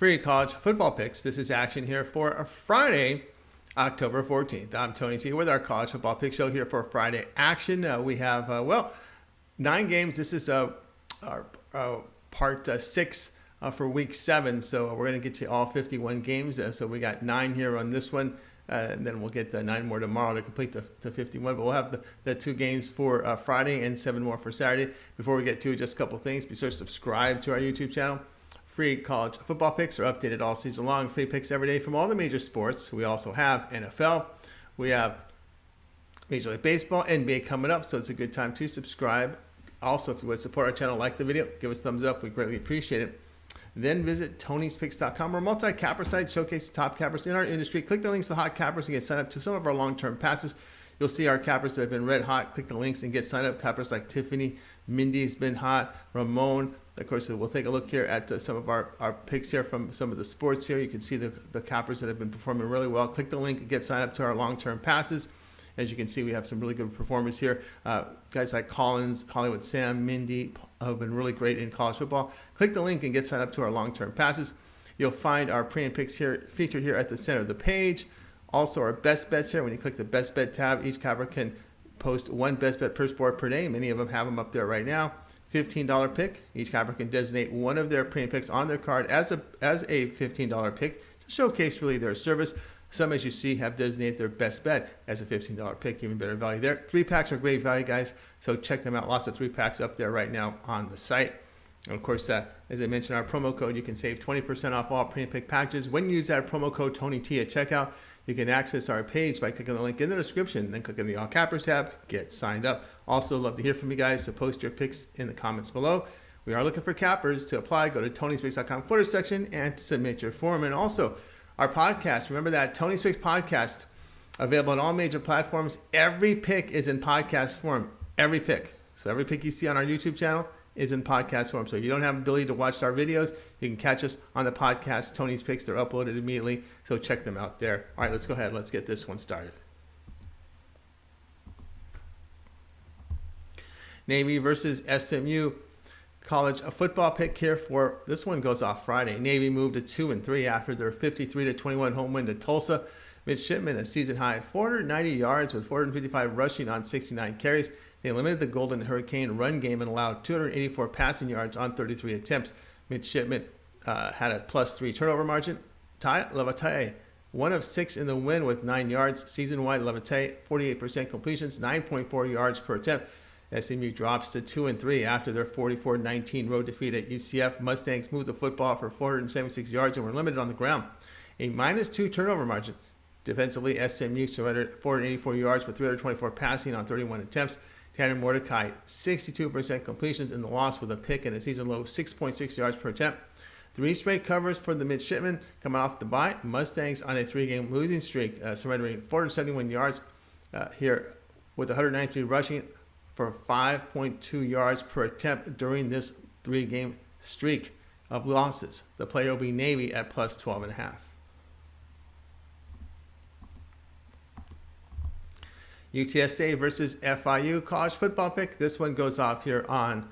free college football picks. This is action here for a Friday, October 14th. I'm Tony T with our college football pick show here for Friday action. We have, 9 games. This is our part 6 for week 7. So we're going to get to all 51 games. So we got 9 here on this one. And then we'll get the 9 more tomorrow to complete the 51. But we'll have the 2 games for Friday and 7 more for Saturday. Before we get to just a couple things, be sure to subscribe to our YouTube channel. Free college football picks are updated all season long. Free picks every day from all the major sports. We also have NFL. We have Major League Baseball, NBA coming up. So it's a good time to subscribe. Also, if you would support our channel, like the video, give us a thumbs up. We greatly appreciate it. Then visit Tony'sPicks.com. We're a multi-capper site, showcases top cappers in our industry. Click the links to hot cappers and get signed up to some of our long-term passes. You'll see our cappers that have been red hot. Click the links and get signed up. Cappers like Tiffany, Mindy's been hot, Ramon. Of course, we'll take a look here at some of our picks here from some of the sports here. You can see the cappers that have been performing really well. Click the link and get signed up to our long-term passes. As you can see, we have some really good performers here. Guys like Collins, Hollywood Sam, Mindy have been really great in college football. Click the link and get signed up to our long-term passes. You'll find our pre and picks here featured here at the center of the page. Also, our best bets here. When you click the best bet tab, each capper can post 1 best bet per sport per day. Many of them have them up there right now. $15 pick. Each capper can designate one of their pre and picks on their card as a $15 pick to showcase really their service. Some, as you see, have designated their best bet as a $15 pick, even better value there. 3-packs are great value, guys, so check them out. Lots of 3-packs up there right now on the site. And of course, as I mentioned, our promo code, you can save 20% off all pre-pick packages. When you use that promo code TonyT at checkout, you can access our page by clicking the link in the description, then click on the All Cappers tab, get signed up. Also, love to hear from you guys, so post your picks in the comments below. We are looking for cappers. To apply, go to Tony'sPicks.com footer section and submit your form. And also, our podcast, remember that Tony's Picks podcast, available on all major platforms. Every pick is in podcast form. Every pick. So every pick you see on our YouTube channel is in podcast form. So if you don't have the ability to watch our videos, you can catch us on the podcast, Tony's Picks. They're uploaded immediately. So check them out there. All right, let's go ahead. Let's get this one started. Navy versus SMU. College football pick here for this one goes off Friday. Navy moved to 2-3 after their 53-21 home win to Tulsa. Midshipmen a season high 490 yards with 455 rushing on 69 carries. They limited the Golden Hurricane run game and allowed 284 passing yards on 33 attempts. Midshipmen had a +3 turnover margin. Ty Levatay, 1 of 6 in the win with 9 yards. Season-wide, Levatay 48% completions, 9.4 yards per attempt. SMU drops to 2-3 after their 44-19 road defeat at UCF. Mustangs moved the football for 476 yards and were limited on the ground. A -2 turnover margin. Defensively, SMU surrendered 484 yards with 324 passing on 31 attempts. Tanner Mordecai, 62% completions in the loss with a pick and a season low 6.6 yards per attempt. 3 straight covers for the midshipmen coming off the bye. Mustangs on a 3-game losing streak, surrendering 471 yards here with 193 rushing for 5.2 yards per attempt during this 3-game streak of losses. The player will be Navy at +12.5. UTSA versus FIU college football pick. This one goes off here on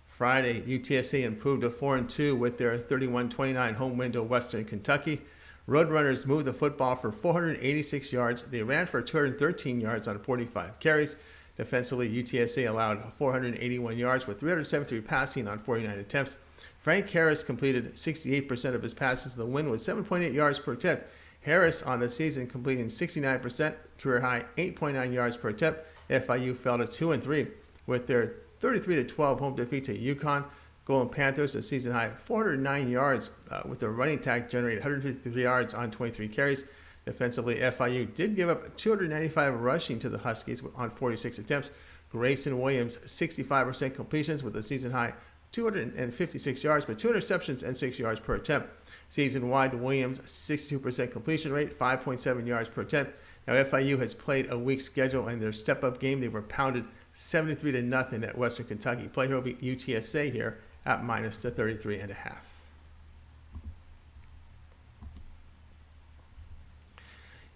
Friday. UTSA improved to 4-2 with their 31-29 home win to Western Kentucky. Roadrunners moved the football for 486 yards. They ran for 213 yards on 45 carries. Defensively, UTSA allowed 481 yards with 373 passing on 49 attempts. Frank Harris completed 68% of his passes. The win was 7.8 yards per attempt. Harris on the season completing 69%, career high 8.9 yards per attempt. FIU fell to 2-3 with their 33-12 home defeat to UConn. Golden Panthers a season high 409 yards with their running attack generated 153 yards on 23 carries. Defensively, FIU did give up 295 rushing to the Huskies on 46 attempts. Grayson Williams, 65% completions with a season high 256 yards, but 2 interceptions and 6 yards per attempt. Season-wide, Williams, 62% completion rate, 5.7 yards per attempt. Now, FIU has played a weak schedule in their step-up game. They were pounded 73-0 at Western Kentucky. Play here will be UTSA here at -33.5.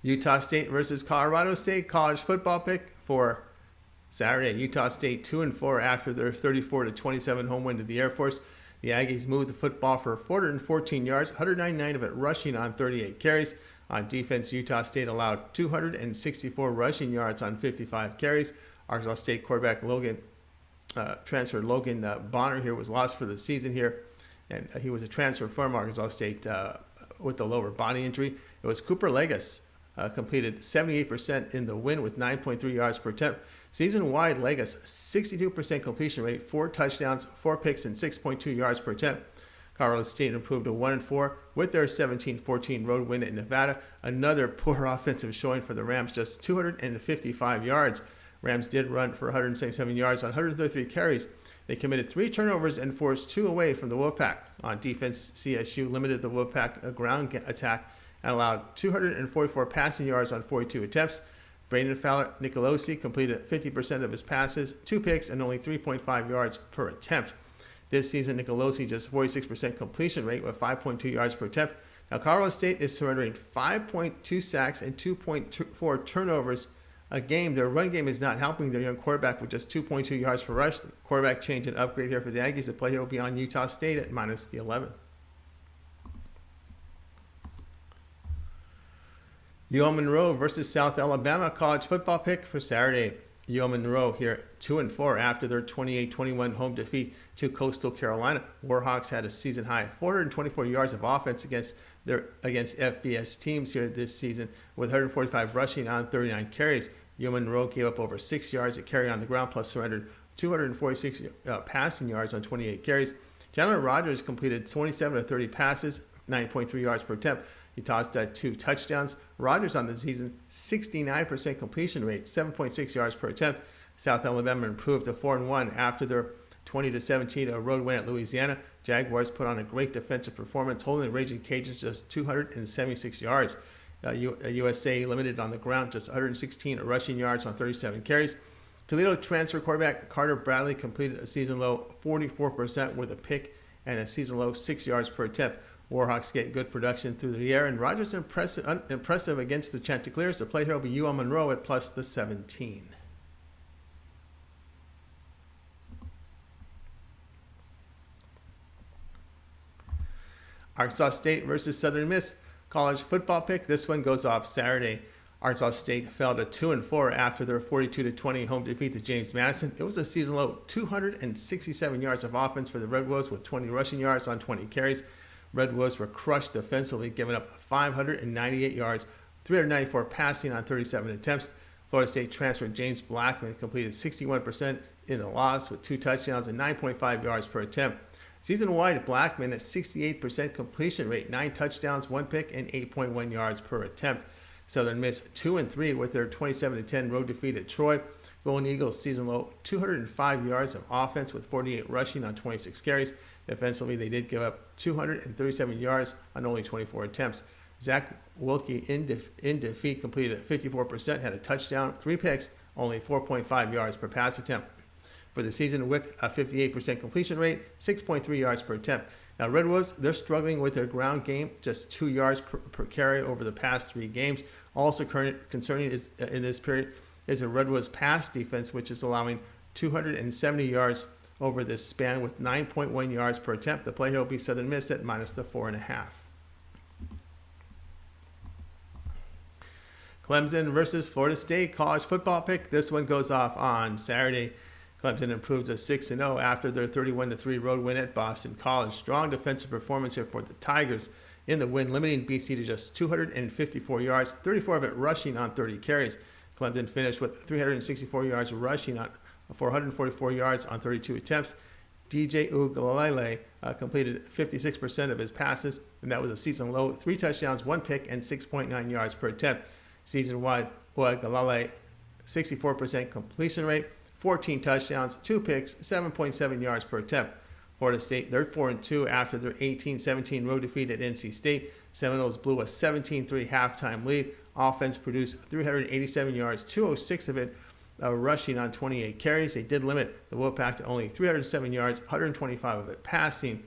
Utah State versus Colorado State college football pick for Saturday. Utah State 2-4 after their 34-27 home win to the Air Force. The Aggies moved the football for 414 yards, 199 of it rushing on 38 carries. On defense, Utah State allowed 264 rushing yards on 55 carries. Arkansas State quarterback transfer Logan Bonner here was lost for the season here, and he was a transfer from Arkansas State with a lower body injury. It was Cooper Legas completed 78% in the win with 9.3 yards per attempt. Season-wide, Legas 62% completion rate, 4 touchdowns, 4 picks, and 6.2 yards per attempt. Colorado State improved to 1-4 with their 17-14 road win at Nevada. Another poor offensive showing for the Rams, just 255 yards. Rams did run for 177 yards on 133 carries. They committed 3 turnovers and forced 2 away from the Wolfpack. On defense, CSU limited the Wolfpack ground attack and allowed 244 passing yards on 42 attempts. Brandon Fowler Nicolosi completed 50% of his passes, 2 picks, and only 3.5 yards per attempt. This season, Nicolosi just 46% completion rate with 5.2 yards per attempt. Now, Colorado State is surrendering 5.2 sacks and 2.4 turnovers a game. Their run game is not helping their young quarterback with just 2.2 yards per rush. The quarterback change and upgrade here for the Aggies. The play here will be on Utah State at minus the 11. UL Monroe versus South Alabama college football pick for Saturday. UL Monroe here 2-4 after their 28-21 home defeat to Coastal Carolina. Warhawks had a season high 424 yards of offense against FBS teams here this season with 145 rushing on 39 carries. UL Monroe gave up over 6 yards a carry on the ground plus surrendered 246 passing yards on 28 carries. Chandler Rogers completed 27 of 30 passes, 9.3 yards per attempt. He tossed 2 touchdowns. Rogers on the season, 69% completion rate, 7.6 yards per attempt. South Alabama improved to 4-1 after their 20-17 road win at Louisiana. Jaguars put on a great defensive performance, holding the Raging Cajuns just 276 yards. USA limited on the ground, just 116 rushing yards on 37 carries. Toledo transfer quarterback Carter Bradley completed a season-low 44% with a pick and a season-low 6 yards per attempt. Warhawks get good production through the air, and Rogers impressive against the Chanticleers. The play here will be UL Monroe at plus the 17. Arkansas State versus Southern Miss college football pick. This one goes off Saturday. Arkansas State fell to 2-4 after their 42-20 home defeat to James Madison. It was a season-low 267 yards of offense for the Red Wolves with 20 rushing yards on 20 carries. Red Wolves were crushed defensively, giving up 598 yards, 394 passing on 37 attempts. Florida State transfer James Blackman completed 61% in the loss with 2 touchdowns and 9.5 yards per attempt. Season-wide, Blackman at 68% completion rate, 9 touchdowns, 1 pick, and 8.1 yards per attempt. Southern Miss 2-3 with their 27-10 road defeat at Troy. Golden Eagles season-low 205 yards of offense with 48 rushing on 26 carries. Defensively, they did give up 237 yards on only 24 attempts. Zach Wilkie in defeat completed 54%, had a touchdown, 3 picks, only 4.5 yards per pass attempt. For the season, Wick a 58% completion rate, 6.3 yards per attempt. Now, Red Wolves, they're struggling with their ground game, just 2 yards per carry over the past 3 games. Also concerning is in this period is the Red Wolves pass defense, which is allowing 270 yards over this span with 9.1 yards per attempt. The play here will be Southern Miss at minus the 4.5. Clemson versus Florida State college football pick. This one goes off on Saturday. Clemson improves to 6-0 after their 31-3 road win at Boston College. Strong defensive performance here for the Tigers in the win, limiting BC to just 254 yards, 34 of it rushing on 30 carries. Clemson finished with 364 yards rushing on 444 yards on 32 attempts. DJ Uiagalelei completed 56% of his passes, and that was a season low, 3 touchdowns, 1 pick, and 6.9 yards per attempt. Season-wide, Uiagalelei 64% completion rate, 14 touchdowns, 2 picks, 7.7 yards per attempt. Florida State, they're 4-2 after their 18-17 road defeat at NC State. Seminoles blew a 17-3 halftime lead. Offense produced 387 yards, 206 of it rushing on 28 carries. They did limit the Wolfpack to only 307 yards, 125 of it passing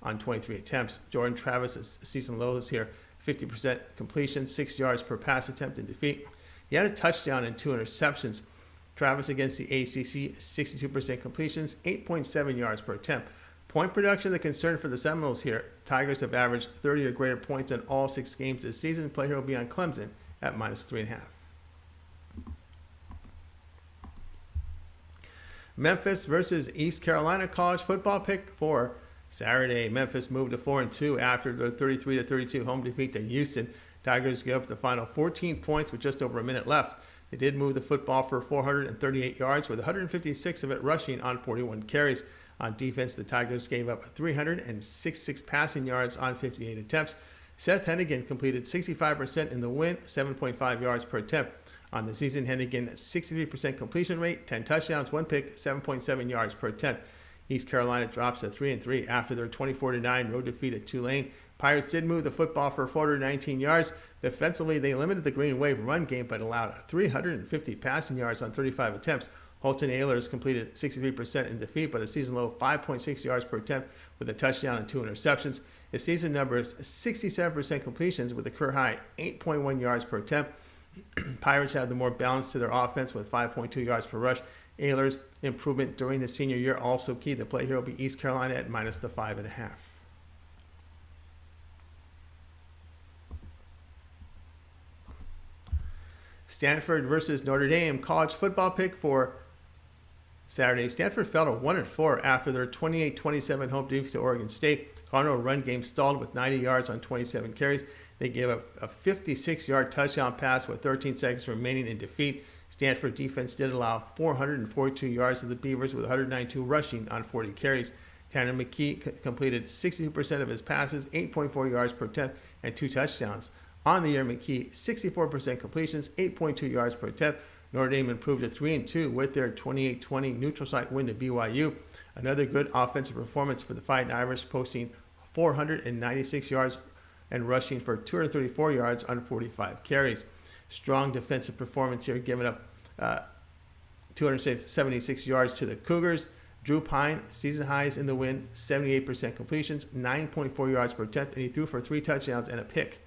on 23 attempts. Jordan Travis' season lows here, 50% completion, 6 yards per pass attempt in defeat. He had a touchdown and 2 interceptions. Travis against the ACC, 62% completions, 8.7 yards per attempt. Point production, the concern for the Seminoles here. Tigers have averaged 30 or greater points in all 6 games this season. Play here will be on Clemson at -3.5. Memphis versus East Carolina college football pick for Saturday. Memphis moved to 4-2 after their 33-32 home defeat to Houston. Tigers gave up the final 14 points with just over a minute left. They did move the football for 438 yards, with 156 of it rushing on 41 carries. On defense, the Tigers gave up 366 passing yards on 58 attempts. Seth Hennigan completed 65% in the win, 7.5 yards per attempt. On the season, Hennigan 63% completion rate, 10 touchdowns, 1 pick, 7.7 yards per attempt. East Carolina drops to 3-3 after their 24-9 road defeat at Tulane. Pirates did move the football for 419 yards. Defensively, they limited the Green Wave run game but allowed 350 passing yards on 35 attempts. Holton Ahlers completed 63% in defeat, but a season low 5.6 yards per attempt with a touchdown and 2 interceptions. His season numbers 67% completions with a career high 8.1 yards per attempt. Pirates have the more balance to their offense with 5.2 yards per rush. Ahlers' improvement during the senior year also key. The play here will be East Carolina at -5.5. Stanford versus Notre Dame college football pick for Saturday. Stanford fell to 1-4 after their 28-27 home defeat to Oregon State. Cardinal run game stalled with 90 yards on 27 carries. They gave up a 56-yard touchdown pass with 13 seconds remaining in defeat. Stanford defense did allow 442 yards to the Beavers with 192 rushing on 40 carries. Tanner McKee completed 62% of his passes, 8.4 yards per attempt, and 2 touchdowns. On the year, McKee 64% completions, 8.2 yards per attempt. Notre Dame improved to 3-2 with their 28-20 neutral site win to BYU. Another good offensive performance for the Fighting Irish, posting 496 yards and rushing for 234 yards on 45 carries. Strong defensive performance here, giving up 276 yards to the Cougars. Drew Pine, season highs in the win, 78% completions, 9.4 yards per attempt, and he threw for 3 touchdowns and a pick.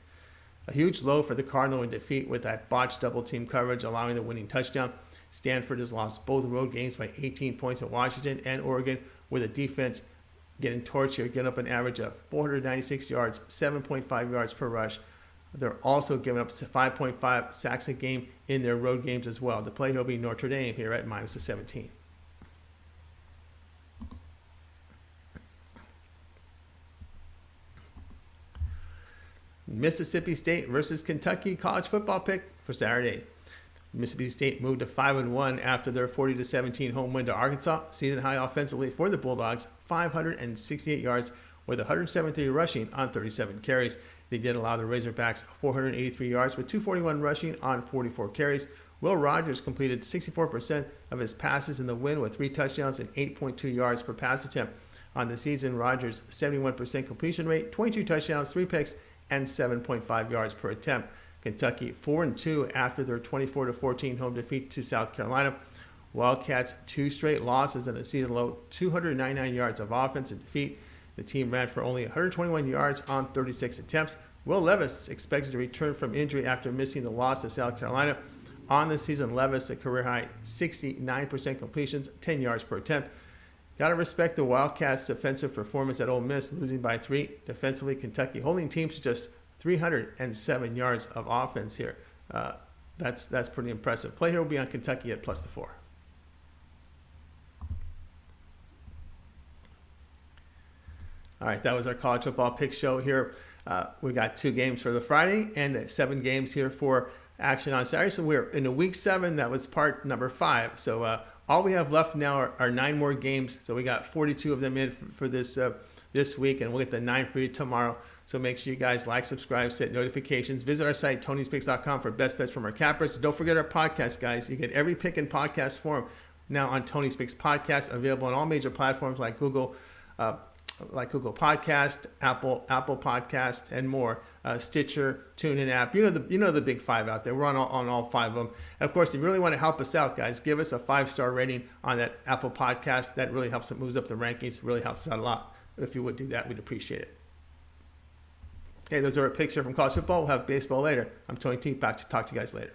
A huge low for the Cardinal in defeat with that botched double-team coverage, allowing the winning touchdown. Stanford has lost both road games by 18 points at Washington and Oregon, with a defense getting torched here, getting up an average of 496 yards, 7.5 yards per rush. They're also giving up 5.5 sacks a game in their road games as well. The play here will be Notre Dame here at -17. Mississippi State versus Kentucky college football pick for Saturday. Mississippi State moved to 5-1 after their 40-17 home win to Arkansas. Season high offensively for the Bulldogs, 568 yards with 173 rushing on 37 carries. They did allow the Razorbacks 483 yards with 241 rushing on 44 carries. Will Rogers completed 64% of his passes in the win with 3 touchdowns and 8.2 yards per pass attempt. On the season, Rogers' 71% completion rate, 22 touchdowns, 3 picks, and 7.5 yards per attempt. Kentucky 4-2 after their 24-14 home defeat to South Carolina. Wildcats 2 straight losses and a season low 299 yards of offense in defeat. The team ran for only 121 yards on 36 attempts. Will Levis expected to return from injury after missing the loss to South Carolina. On the season, Levis a career high 69% completions, 10 yards per attempt. Got to respect the Wildcats' defensive performance at Ole Miss, losing by 3. Defensively, Kentucky holding teams to just 307 yards of offense here. That's pretty impressive. Play here will be on Kentucky at +4. All right, that was our college football pick show here. We got 2 games for the Friday and 7 games here for action on Saturday. So we're in the week 7. That was part number 5. So all we have left now are 9 more games. So we got 42 of them in for this week, and we'll get the 9 for you tomorrow. So make sure you guys like, subscribe, set notifications. Visit our site, Tony'sPicks.com, for best bets from our cappers. Don't forget our podcast, guys. You get every pick in podcast form now on Tony's Picks Podcast, available on all major platforms like Google Podcast, Apple Podcast, and more. Stitcher, TuneIn app. You know the big 5 out there. We're on all 5 of them. And of course, if you really want to help us out, guys, give us a 5-star rating on that Apple Podcast. That really helps. It moves up the rankings. Really helps us out a lot. If you would do that, we'd appreciate it. Okay, those are our picks here from college football. We'll have baseball later. I'm Tony T. Back to talk to you guys later.